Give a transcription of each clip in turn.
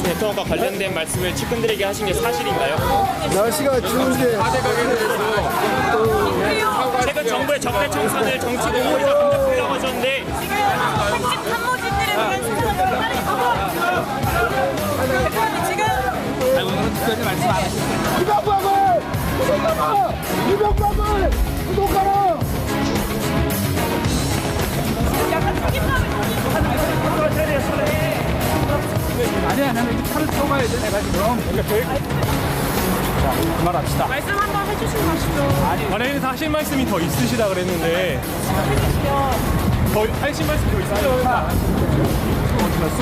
대통령과 관련된 말씀을 측근들에게 하신 게 사실인가요? 날씨가 추운데 최근 정부의 적폐 청산을 정치 공무리가 공격하려고 하셨는데 핵심 참모진들에 대한 수사가 따르고 대표님 지금 오늘은 특별히 말씀 안 하셨어요. 이명박을 구독하라. 약간 책임감을 아니, 차를 타고 가야 돼, 내가 지금. 자, 그만합시다. 말씀 한번 해주시고 가시죠. 관련해서 하실 말씀이 더 있으시다 그랬는데 해주시면 더 하실 말씀이 더 있으시다. 어디 갔어?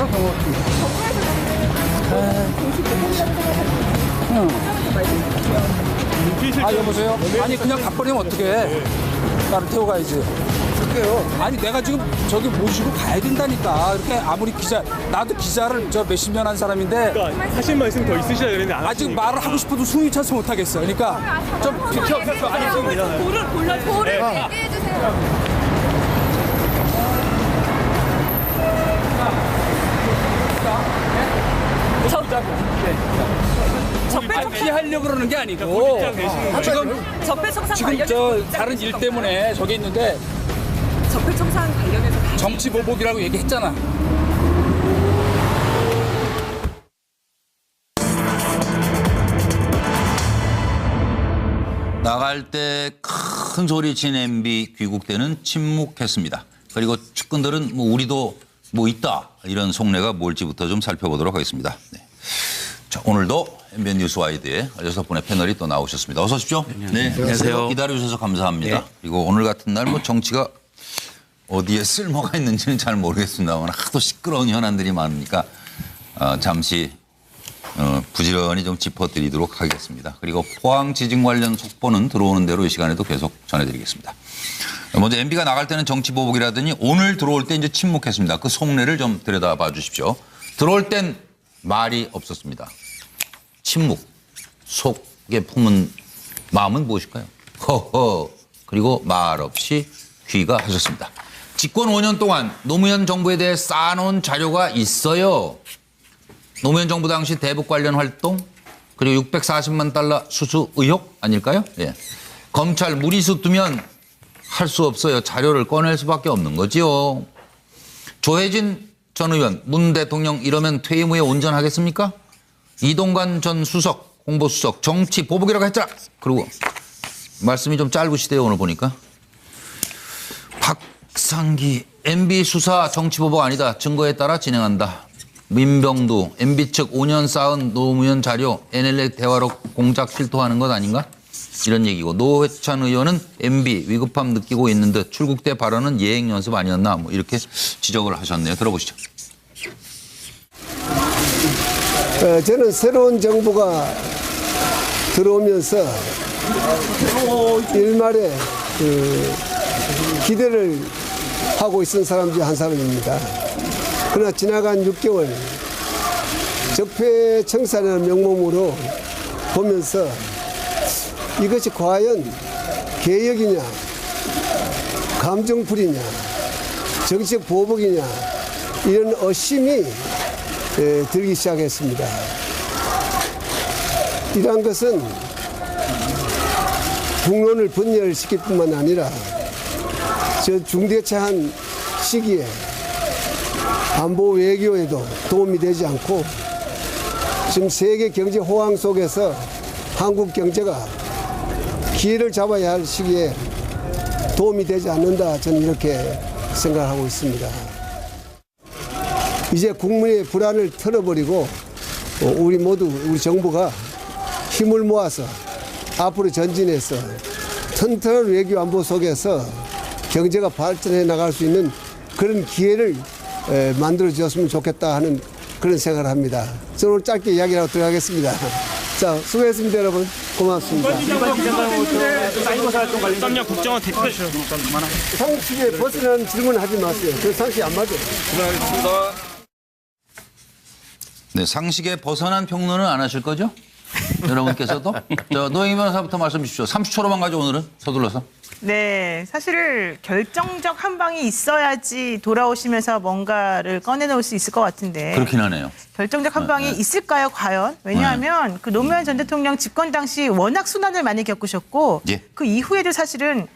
여보세요? 아니, 그냥 가버리면 어떡해. 나를 태워 가야지. 그럴게요. 아니, 내가 지금 저기 모시고 가야 된다니까. 이렇게 아무리 나도 기자를 몇십 년 한 사람인데. 그러니까 하실 말씀이 더 있으시다 그랬는데 안 아직 말을 하고 싶어도 숨이 차서 못하겠어. 그러니까 좀 비켜. 아니, 돌을 골라 돌을 얘기해 주세요. 피하려고 그러는 게 아니고 적폐 청산 지금 관련해서 다른 일 때문에 저기 있는데 적폐 청산 관련해서 정치 보복이라고 얘기했잖아. 나갈 때 큰 소리 친 MB 귀국 때는 침묵했습니다. 그리고 측근들은 우리도 있다 이런 속내가 뭘지부터 좀 살펴보도록 하겠습니다. 네. 자, 오늘도 MBN 뉴스와이드에 6분의 패널이 또 나오셨습니다. 어서 오십시오. 네, 안녕하세요. 기다려주셔서 감사합니다. 네. 그리고 오늘 같은 날 정치가 어디에 쓸모가 있는지는 잘 모르겠습니다만 하도 시끄러운 현안들이 많으니까 잠시 부지런히 좀 짚어드리도록 하겠습니다. 그리고 포항 지진 관련 속보는 들어오는 대로 이 시간에도 계속 전해드리겠습니다. 먼저 MB가 나갈 때는 정치 보복이라더니 오늘 들어올 때 이제 침묵했습니다. 그 속내를 좀 들여다봐 주십시오. 들어올 땐 말이 없었습니다. 침묵. 속에 품은 마음은 무엇일까요? 허허. 그리고 말 없이 귀가하셨습니다. 집권 5년 동안 노무현 정부에 대해 쌓아놓은 자료가 있어요. 노무현 정부 당시 대북 관련 활동 그리고 640만 달러 수수 의혹 아닐까요? 예. 검찰 무리수 두면 할 수 없어요. 자료를 꺼낼 수밖에 없는 거지요. 조혜진 전 의원, 문 대통령 이러면 퇴임 후에 온전하겠습니까? 이동관 전 수석, 홍보수석, 정치 보복이라고 했잖아. 그리고 말씀이 좀 짧으시대요, 오늘 보니까. 박상기, MB 수사 정치 보복 아니다. 증거에 따라 진행한다. 민병두, MB 측 5년 쌓은 노무현 자료, NLL 대화록 공작 실토하는 것 아닌가? 이런 얘기고 노회찬 의원은 MB 위급함 느끼고 있는 듯 출국 때 발언은 예행 연습 아니었나 이렇게 지적을 하셨네요. 들어보시죠. 저는 새로운 정부가 들어오면서 일말에 기대를 하고 있는 사람 중 한 사람입니다. 그러나 지나간 6개월 적폐 청산이라는 명목으로 보면서 이것이 과연 개혁이냐, 감정풀이냐, 정치적 보복이냐 이런 의심이 들기 시작했습니다. 이러한 것은 국론을 분열시킬 뿐만 아니라 저 중대차한 시기에 안보 외교에도 도움이 되지 않고 지금 세계 경제 호황 속에서 한국 경제가 기회를 잡아야 할 시기에 도움이 되지 않는다. 저는 이렇게 생각하고 있습니다. 이제 국민의 불안을 털어버리고 우리 정부가 힘을 모아서 앞으로 전진해서 튼튼한 외교 안보 속에서 경제가 발전해 나갈 수 있는 그런 기회를 만들어 주었으면 좋겠다 하는 그런 생각을 합니다. 저는 오늘 짧게 이야기하고 들어가겠습니다. 자, 수고했습니다, 여러분. 고맙습니다. 사이버사 활동 관련 썸녀 국정원 대표죠. 상식에 벗어나는 질문 하지 마세요. 그 상식 안 맞아요. 네, 상식에 벗어난 평론은 안 하실 거죠? 여러분께서도? 노영희 변호사부터 말씀 주십시오. 30초로만 가죠, 오늘은. 서둘러서. 네, 사실 결정적 한 방이 있어야지 돌아오시면서 뭔가를 꺼내놓을 수 있을 것 같은데 그렇긴 하네요. 결정적 한 방이 있을까요, 과연? 왜냐하면 그 노무현 전 대통령 집권 당시 워낙 순환을 많이 겪으셨고 예. 그 이후에도 사실은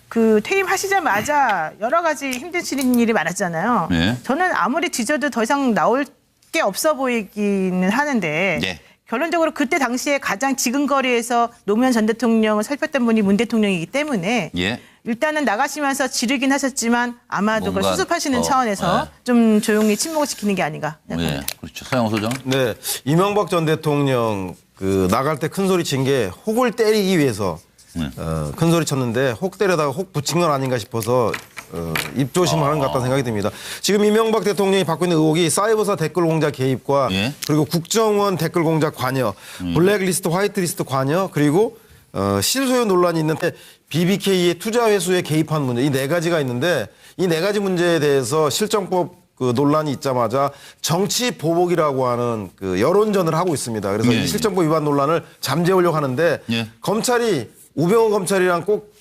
그 퇴임하시자마자 여러 가지 힘드시는 일이 많았잖아요. 예. 저는 아무리 뒤져도 더 이상 나올 게 없어 보이기는 하는데 예. 결론적으로 그때 당시에 가장 지근거리에서 노무현 전 대통령을 살폈던 분이 문 대통령이기 때문에 예. 일단은 나가시면서 지르긴 하셨지만 아마도 그걸 뭔가 수습하시는 더, 차원에서 좀 조용히 침묵을 지키는 게 아닌가 예. 생각합니다. 그렇죠. 서영호 소장. 네, 이명박 전 대통령 그 나갈 때 큰 소리 친 게 혹을 때리기 위해서 큰 소리 쳤는데 혹 때려다가 혹 붙인 건 아닌가 싶어서 입조심하는 것 같다는 생각이 듭니다. 지금 이명박 대통령이 받고 있는 의혹이 사이버사 댓글 공작 개입과 예. 그리고 국정원 댓글 공작 관여, 블랙리스트, 화이트리스트 관여, 그리고 실소유 논란이 있는데 BBK의 투자 회수에 개입한 문제, 이 네 가지가 있는데 이 네 가지 문제에 대해서 실정법 그 논란이 있자마자 정치 보복이라고 하는 그 여론전을 하고 있습니다. 그래서 예, 이 실정법 위반 논란을 잠재우려고 하는데 예. 검찰이 우병우 검찰이랑 꼭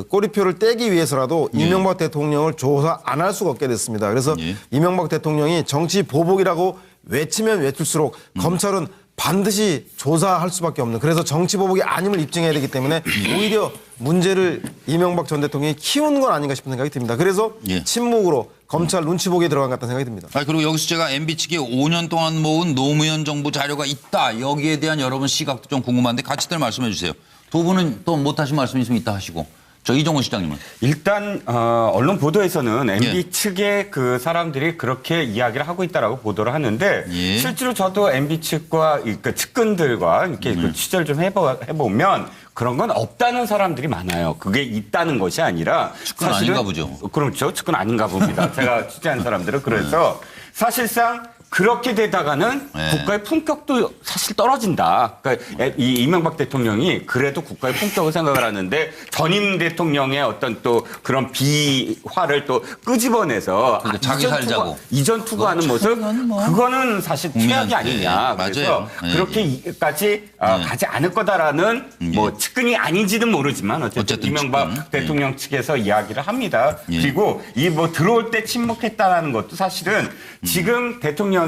꼬리표를 떼기 위해서라도 이명박 대통령을 조사 안 할 수가 없게 됐습니다. 그래서 예. 이명박 대통령이 정치 보복이라고 외치면 외칠수록 검찰은 반드시 조사할 수밖에 없는, 그래서 정치 보복이 아님을 입증해야 되기 때문에 오히려 문제를 이명박 전 대통령이 키운 건 아닌가 싶은 생각이 듭니다. 그래서 예. 침묵으로 검찰 눈치 보기에 들어간 것 같다는 생각이 듭니다. 아, 그리고 여기서 제가 MB 측이 5년 동안 모은 노무현 정부 자료가 있다. 여기에 대한 여러분 시각도 좀 궁금한데 같이들 말씀해 주세요. 두 분은 또 못하신 말씀 있으면 이따 하시고. 저 이종호 시장님은. 일단 언론 보도에서는 MB 예. 측의 그 사람들이 그렇게 이야기를 하고 있다라고 보도를 하는데 예. 실제로 저도 MB 측과 그 측근들과 이렇게 그 취재를 좀 해보면 그런 건 없다는 사람들이 많아요. 그게 있다는 것이 아니라 측근 아닌가 보죠. 그렇죠. 측근 아닌가 봅니다. 제가 취재한 사람들은 그래서 사실상 그렇게 되다가는 네. 국가의 품격도 사실 떨어진다. 그러니까 이 이명박 대통령이 그래도 국가의 품격을 생각을 하는데 전임 대통령의 어떤 또 그런 비화를 또 끄집어내서 그러니까 자기 살자고. 이전 투구하는 모습 그거는 사실 최악이 국민한테, 아니냐. 예, 그래서 맞아요. 예, 그렇게까지 가지 않을 거다라는 뭐 측근이 아닌지는 모르지만 어쨌든 이명박 측근. 대통령 측에서 이야기를 합니다. 예. 그리고 이 뭐 들어올 때 침묵했다라는 것도 사실은 지금 대통령이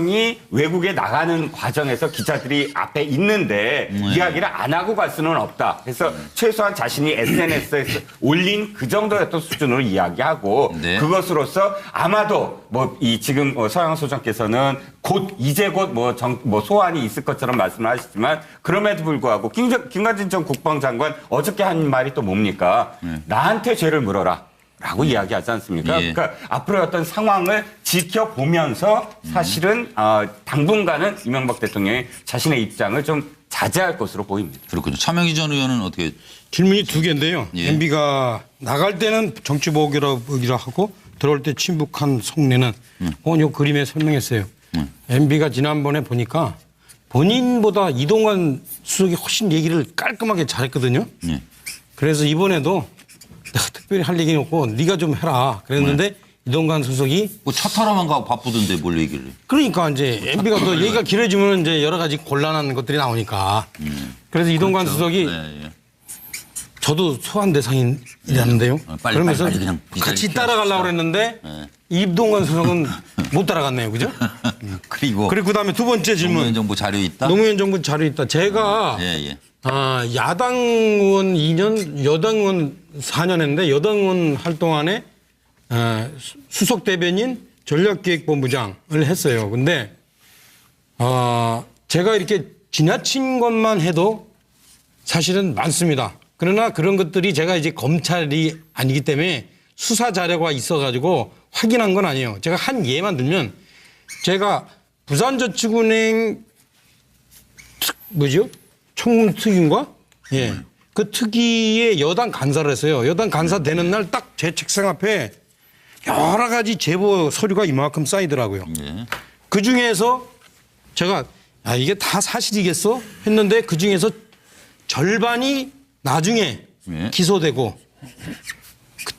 외국에 나가는 과정에서 기자들이 앞에 있는데 이야기를 안 하고 갈 수는 없다. 그래서 최소한 자신이 SNS에서 올린 그 정도였던 수준으로 이야기하고 네. 그것으로서 아마도 뭐 이 지금 서영호 소장께서는 이제 곧 뭐 소환이 있을 것처럼 말씀을 하시지만 그럼에도 불구하고 김관진 전 국방장관 어저께 한 말이 또 뭡니까? 나한테 죄를 물어라. 라고 이야기하지 않습니까? 예. 그러니까 앞으로의 어떤 상황을 지켜보면서 사실은 당분간은 이명박 대통령이 자신의 입장을 좀 자제할 것으로 보입니다. 그렇군요. 차명희 전 의원은 어떻게. 질문이 두 개인데요. 예. MB가 나갈 때는 정치보복이라고 하고 들어올 때 침묵한 속내는 요 그림에 설명했어요. MB가 지난번에 보니까 본인보다 이동관 수석이 훨씬 얘기를 깔끔하게 잘했거든요. 예. 그래서 이번에도 내가 특별히 할 얘기는 없고 네가 좀 해라 그랬는데 이동관 수석이 뭐 차 타러만 가고 바쁘던데 뭘 얘기를 해. 그러니까 이제 MB가 더 얘기가 길어지면 이제 여러 가지 곤란한 것들이 나오니까 그래서 이동관 수석이 네, 예. 저도 소환 대상이라는데요. 빨리, 그러면서 빨리 그냥 이 자리 같이 피하십시오. 따라가려고 그랬는데 이동관 수석은 못 따라갔네요. 그죠? 그리고 그다음에 두 번째 질문. 노무현 정부 자료 있다? 노무현 정부 자료 있다. 제가 예. 야당 의원 2년, 여당 의원 4년 했는데 여당 의원 할 동안에 수석 대변인 전략기획본부장을 했어요. 근데 제가 이렇게 지나친 것만 해도 사실은 많습니다. 그러나 그런 것들이 제가 이제 검찰이 아니기 때문에 수사 자료가 있어가지고 확인한 건 아니에요. 제가 한 예만 들면 제가 부산저축은행 청문특위인가? 예. 그 특위에 여당 간사를 했어요. 여당 간사 되는 날 딱 제 책상 앞에 여러 가지 제보 서류가 이만큼 쌓이더라고요. 예. 그 중에서 제가 이게 다 사실이겠어? 했는데 그 중에서 절반이 나중에 예. 기소되고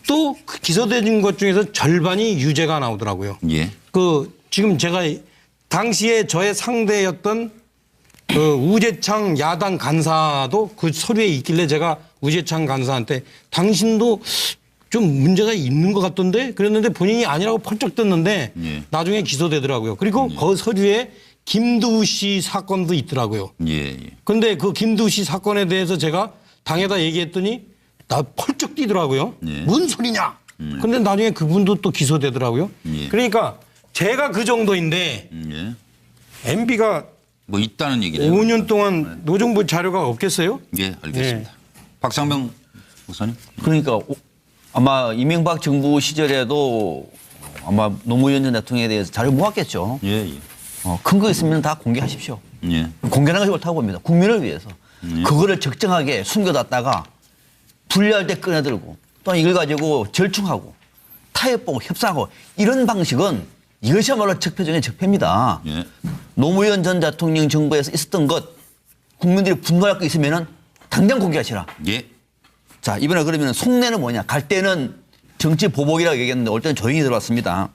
또 그 기소된 것 중에서 절반이 유죄가 나오더라고요. 예. 지금 제가 당시에 저의 상대였던 우재창 야당 간사도 그 서류에 있길래 제가 우재창 간사한테 당신도 좀 문제가 있는 것 같던데 그랬는데 본인이 아니라고 펄쩍 떴는데 예. 나중에 기소되더라고요. 그리고 그 서류에 김두우 씨 사건도 있더라고요. 예. 근데 그 김두우 씨 사건에 대해서 제가 당에다 얘기했더니 나 펄쩍 뛰더라고요. 예. 뭔 소리냐. 근데 나중에 그분도 또 기소되더라고요. 예. 그러니까 제가 그 정도인데 예. MB가 뭐 있다는 얘기네요. 5년 동안 노정부 자료가 없겠어요? 예, 알겠습니다. 박상병 목사님. 그러니까 아마 이명박 정부 시절에도 아마 노무현 전 대통령에 대해서 자료 모았겠죠. 예, 예. 큰 거 있으면 다 공개하십시오. 예. 공개하는 것이 옳다고 봅니다. 국민을 위해서. 그거를 적정하게 숨겨놨다가 분리할 때 꺼내들고 또 이걸 가지고 절충하고 타협보고 협상하고 이런 방식은 이것이야말로 적폐 중에 적폐입니다. 예. 노무현 전 대통령 정부에서 있었던 것 국민들이 분노할 거 있으면은 당장 공개하시라. 예. 자, 이번에 그러면 속내는 뭐냐. 갈 때는 정치 보복이라고 얘기했는데 올 때는 조용히 들어왔습니다.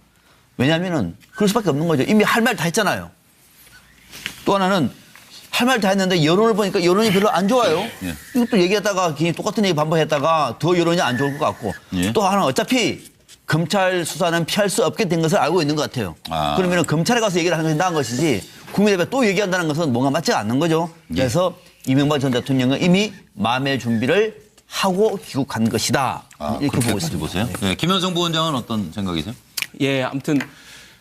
왜냐하면은 그럴 수밖에 없는 거죠. 이미 할 말 다 했잖아요. 또 하나는 할 말 다 했는데 여론을 보니까 여론이 별로 안 좋아요. 예. 이것도 얘기했다가 괜히 똑같은 얘기 반복했다가 더 여론이 안 좋을 것 같고 예. 또 하나 어차피 검찰 수사는 피할 수 없게 된 것을 알고 있는 것 같아요. 아. 그러면 검찰에 가서 얘기를 하는 것이 나은 것이지 국민 앞에 또 얘기한다는 것은 뭔가 맞지 않는 거죠. 그래서 이명박 전 대통령은 이미 마음의 준비를 하고 귀국한 것이다. 이렇게 보고 있습니다. 보세요. 예. 김현성 부원장은 어떤 생각이세요? 예, 아무튼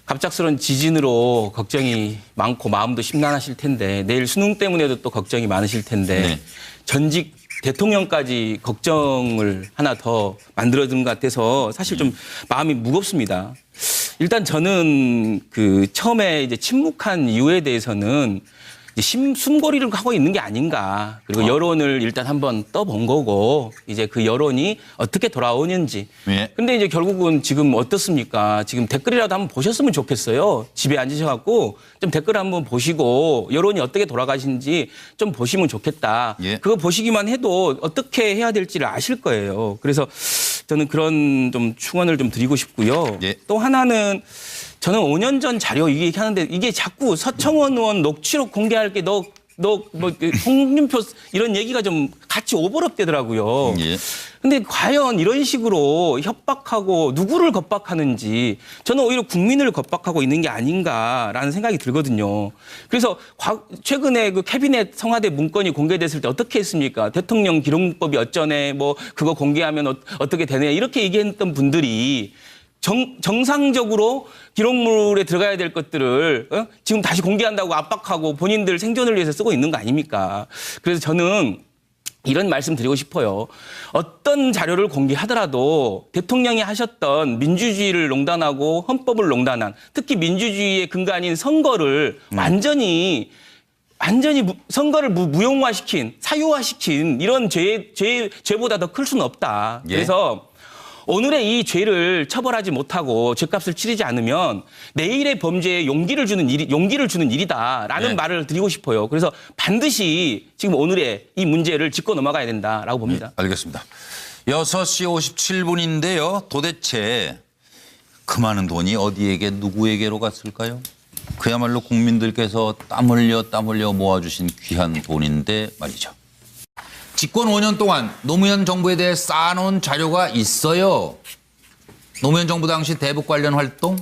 갑작스러운 지진으로 걱정이 많고 마음도 심란하실 텐데 내일 수능 때문에도 또 걱정이 많으실 텐데 네. 전직 대통령까지 걱정을 하나 더 만들어둔 것 같아서 사실 좀 마음이 무겁습니다. 일단 저는 그 처음에 이제 침묵한 이유에 대해서는 이제 숨고리를 하고 있는 게 아닌가. 그리고 여론을 일단 한번 떠본 거고 이제 그 여론이 어떻게 돌아오는지. 예. 근데 이제 결국은 지금 어떻습니까? 지금 댓글이라도 한번 보셨으면 좋겠어요. 집에 앉으셔갖고 좀 댓글 한번 보시고 여론이 어떻게 돌아가시는지 좀 보시면 좋겠다. 예. 그거 보시기만 해도 어떻게 해야 될지를 아실 거예요. 그래서 저는 그런 좀 충언을 좀 드리고 싶고요. 예. 또 하나는 저는 5년 전 자료 얘기하는데 이게 자꾸 서청원 의원 녹취록 공개할 게 뭐 홍준표 이런 얘기가 좀 같이 오버랩되더라고요. 예. 근데 과연 이런 식으로 협박하고 누구를 겁박하는지 저는 오히려 국민을 겁박하고 있는 게 아닌가라는 생각이 들거든요. 그래서 최근에 그 캐비넷 청와대 문건이 공개됐을 때 어떻게 했습니까? 대통령 기록법이 어쩌네, 뭐 그거 공개하면 어떻게 되네 이렇게 얘기했던 분들이 정상적으로 기록물에 들어가야 될 것들을 지금 다시 공개한다고 압박하고 본인들 생존을 위해서 쓰고 있는 거 아닙니까? 그래서 저는 이런 말씀 드리고 싶어요. 어떤 자료를 공개하더라도 대통령이 하셨던 민주주의를 농단하고 헌법을 농단한 특히 민주주의의 근간인 선거를 완전히 선거를 무용화시킨 사유화시킨 이런 죄보다 더 클 수는 없다. 예. 그래서 오늘의 이 죄를 처벌하지 못하고 죄값을 치르지 않으면 내일의 범죄에 용기를 주는 일이다라는 네. 말을 드리고 싶어요. 그래서 반드시 지금 오늘의 이 문제를 짚고 넘어가야 된다라고 봅니다. 알겠습니다. 6시 57분인데요. 도대체 그 많은 돈이 어디에게 누구에게로 갔을까요? 그야말로 국민들께서 땀 흘려 모아주신 귀한 돈인데 말이죠. 집권 5년 동안 노무현 정부에 대해 쌓아놓은 자료가 있어요. 노무현 정부 당시 대북 관련 활동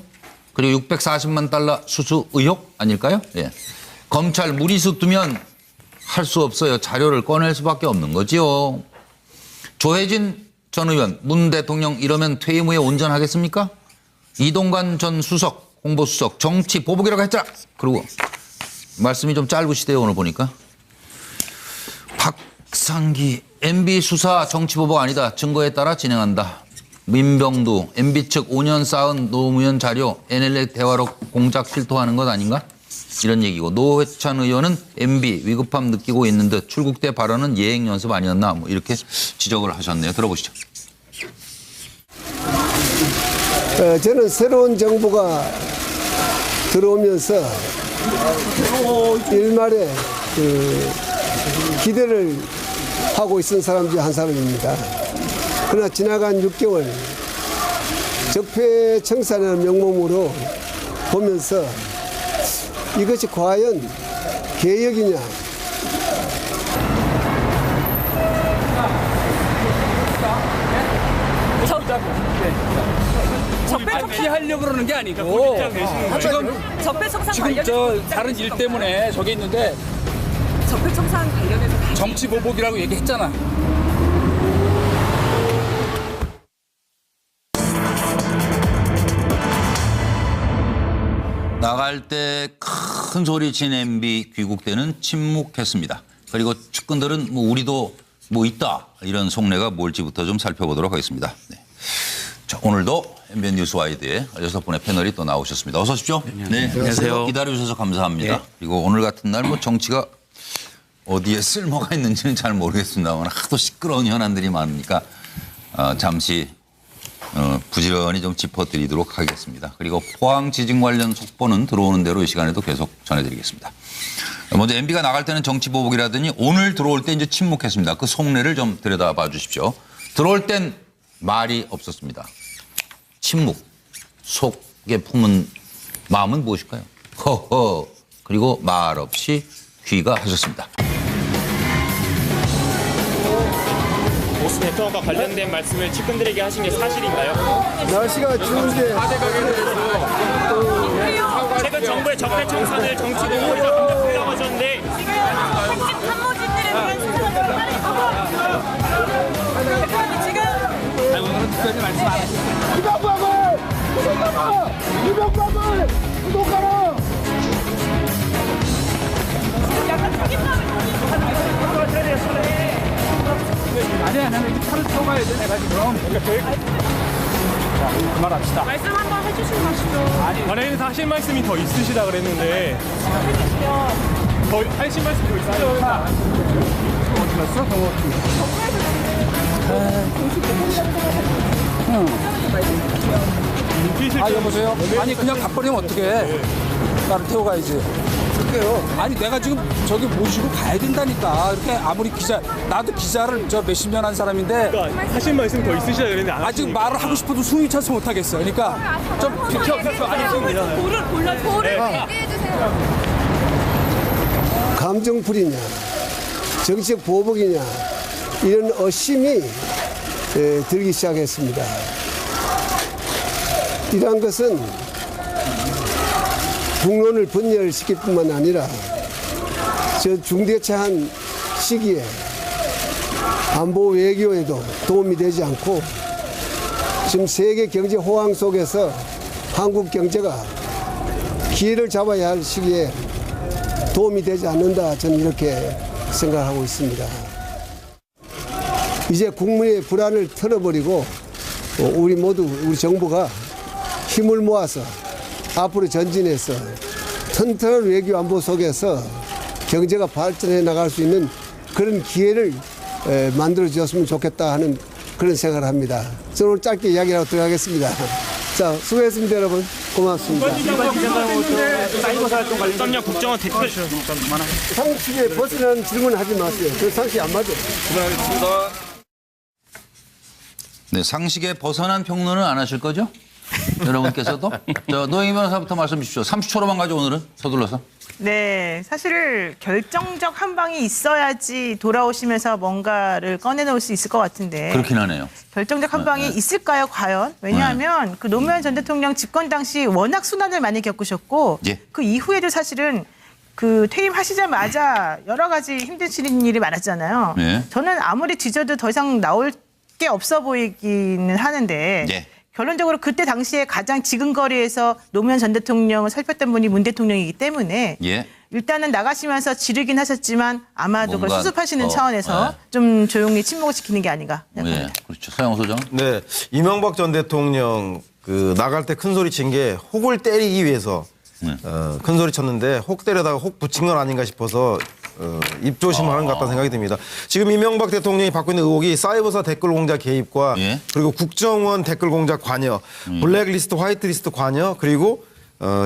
그리고 640만 달러 수수 의혹 아닐까요? 예. 검찰 무리수 두면 할 수 없어요. 자료를 꺼낼 수밖에 없는 거지요. 조혜진 전 의원, 문 대통령 이러면 퇴임 후에 온전하겠습니까? 이동관 전 수석, 홍보수석 정치 보복이라고 했잖아. 그리고 말씀이 좀 짧으시대요. 오늘 보니까. 박상기 MB 수사 정치보복 아니다. 증거에 따라 진행한다. 민병두 MB 측 5년 쌓은 노무현 자료 NLL 대화록 공작 실토하는 것 아닌가? 이런 얘기고 노회찬 의원은 MB 위급함 느끼고 있는 듯 출국 때 발언은 예행 연습 아니었나 뭐 이렇게 지적을 하셨네요. 들어보시죠. 저는 새로운 정부가 들어오면서 일말에 기대를 하고 있는 사람 중 한 사람입니다. 그러나 지나간 6개월 적폐 청산의 명목으로 보면서 이것이 과연 개혁이냐 피하려고 그러는 게 아니고 지금 저 다른 일 때문에 저기 있는데 적폐청산 관련해서 정치 보복이라고 얘기했잖아. 나갈 때 큰 소리 친 MB 귀국 때는 침묵했습니다. 그리고 측근들은 뭐 우리도 뭐 있다 이런 속내가 뭘지부터 좀 살펴보도록 하겠습니다. 네. 자, 오늘도 MBN 뉴스와이드에 6분의 패널이 또 나오셨습니다. 어서 오십시오. 네, 안녕하세요. 기다려주셔서 감사합니다. 그리고 오늘 같은 날 뭐 정치가 어디에 쓸모가 있는지는 잘 모르겠습니다만 하도 시끄러운 현안들이 많으니까 잠시 부지런히 좀 짚어드리도록 하겠습니다. 그리고 포항 지진 관련 속보는 들어오는 대로 이 시간에도 계속 전해드리겠습니다. 먼저 MB가 나갈 때는 정치 보복이라더니 오늘 들어올 때 이제 침묵했습니다. 그 속내를 좀 들여다봐 주십시오. 들어올 땐 말이 없었습니다. 침묵. 속에 품은 마음은 무엇일까요? 허허. 그리고 말 없이 귀가하셨습니다. 보수 대통령과 관련된 말씀을 측근들에게 하신 게 사실인가요? 날씨가 추운데 최근 정부의 적폐청산을 정치 공무원이라 공격하려고 하셨는데 핵심 참모진들에 대한 수사가 따르고 대표님 지금 오늘은 특별히 말씀 안 하시죠. 이명박을 구독하라. 약간 책임감을 아니야, 나는 이제 차를 타고 가야 돼, 내가 지금. 그만합시다. 말씀 한번 해주시고 가시죠. 관련해서 하실 말씀이 더 있으시다 그랬는데 더 하실 말씀이 더 있으시죠? 어디 갔어? 여보세요? 아니, 그냥 가버리면 어떡해. 나를 태워 가야지. 아니, 내가 지금 저기 모시고 가야 된다니까. 이렇게 아무리 나도 기자를 저 몇십 년 한 사람인데. 그러니까 하실 말씀이 더 있으시다 그랬는데 안 아직 하시니까. 말을 하고 싶어도 숨이 차서 못하겠어. 그러니까 좀 비켜서 아니, 도를 얘기해주세요. 감정풀이냐, 정치적 보복이냐 이런 의심이 들기 시작했습니다. 이러한 것은 국론을 분열시킬 뿐만 아니라 저 중대차한 시기에 안보 외교에도 도움이 되지 않고 지금 세계 경제 호황 속에서 한국 경제가 기회를 잡아야 할 시기에 도움이 되지 않는다, 저는 이렇게 생각하고 있습니다. 이제 국민의 불안을 털어버리고 우리 정부가 힘을 모아서 앞으로 전진해서 튼튼한 외교 안보 속에서 경제가 발전해 나갈 수 있는 그런 기회를 만들어 주었으면 좋겠다 하는 그런 생각을 합니다. 저는 오늘 짧게 이야기하고 들어가겠습니다. 자, 수고했습니다, 여러분. 고맙습니다. 사이버 활동 관련 국정원 대표 상식에 벗어나는 질문 하지 마세요. 그 상식 안 맞아요. 네, 상식에 벗어난 평론은 안 하실 거죠? 여러분께서도? 저 노영희 변호사부터 말씀 주십시오. 30초로만 가죠, 오늘은. 서둘러서. 네, 사실 결정적 한 방이 있어야지 돌아오시면서 뭔가를 꺼내놓을 수 있을 것 같은데. 그렇긴 하네요. 결정적 한 방이 있을까요, 과연? 왜냐하면 그 노무현 전 대통령 집권 당시 워낙 순환을 많이 겪으셨고 예. 그 이후에도 사실은 그 퇴임하시자마자 여러 가지 힘드신 일이 많았잖아요. 예. 저는 아무리 뒤져도 더 이상 나올 게 없어 보이기는 하는데 예. 결론적으로 그때 당시에 가장 지근거리에서 노무현 전 대통령을 살폈던 분이 문 대통령이기 때문에 예. 일단은 나가시면서 지르긴 하셨지만 아마도 그걸 뭔가 수습하시는 더, 차원에서 네. 좀 조용히 침묵을 지키는 게 아닌가 생각합니다. 예, 그렇죠. 서영호 소장. 네, 이명박 전 대통령 그 나갈 때 큰 소리 친 게 혹을 때리기 위해서 큰 소리 쳤는데 혹 때려다가 혹 붙인 건 아닌가 싶어서 입조심하는 것 같다는 생각이 듭니다. 지금 이명박 대통령이 받고 있는 의혹이 사이버사 댓글 공작 개입과 예. 그리고 국정원 댓글 공작 관여, 블랙리스트, 화이트리스트 관여, 그리고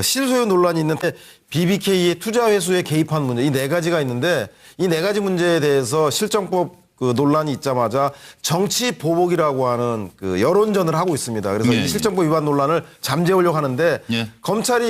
실소유 논란이 있는데 BBK의 투자 회수에 개입한 문제, 이 네 가지가 있는데 이 네 가지 문제에 대해서 실정법 그 논란이 있자마자 정치 보복이라고 하는 그 여론전을 하고 있습니다. 그래서 예, 이 실정법 위반 논란을 잠재우려고 하는데 예. 검찰이